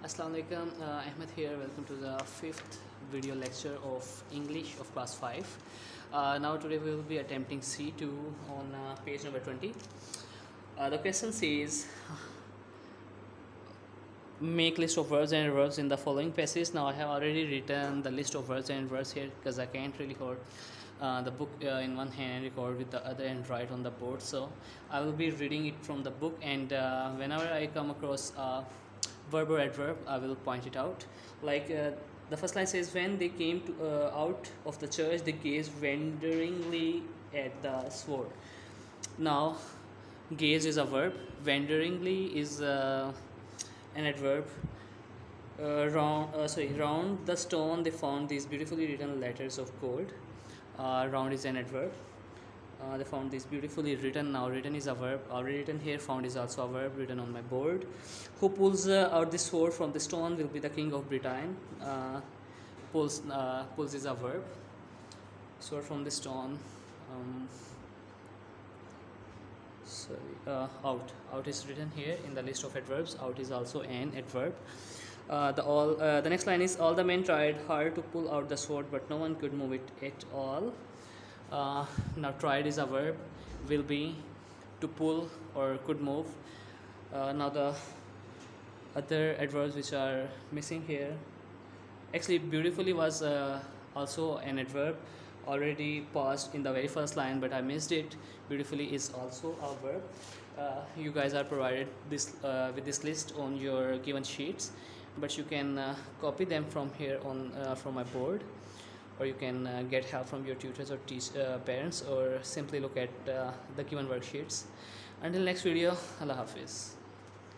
Assalamu alaikum, Ahmed here. Welcome to the fifth video lecture of English of class 5. Now today we will be attempting C2 on page number 20. The question says make list of words and verbs in the following passage. Now I have already written the list of words and verbs here because I can't really hold the book in one hand, record with the other and write on the board. So I will be reading it from the book, and whenever I come across verb or adverb, I will point it out. Like the first line says, when they came out of the church, they gazed wonderingly at the sword. Now gaze is a verb, wonderingly is an adverb. Round the stone they found these beautifully written letters of gold. Round is an adverb. They found this beautifully written. Now written is a verb. Already written here. Found is also a verb written on my board. Who pulls out the sword from the stone will be the king of Britain. Pulls is a verb. Sword from the stone. Out is written here in the list of adverbs. Out is also an adverb. The next line is, all the men tried hard to pull out the sword, but no one could move it at all. Now tried is a verb, will be to pull or could move. Now the other adverbs which are missing here, actually beautifully was also an adverb, already passed in the very first line, but I missed it. Beautifully is also a verb. You guys are provided this with this list on your given sheets, but you can copy them from here on from my board, or you can get help from your tutors or parents, or simply look at the given worksheets. Until next video, Allah Hafiz.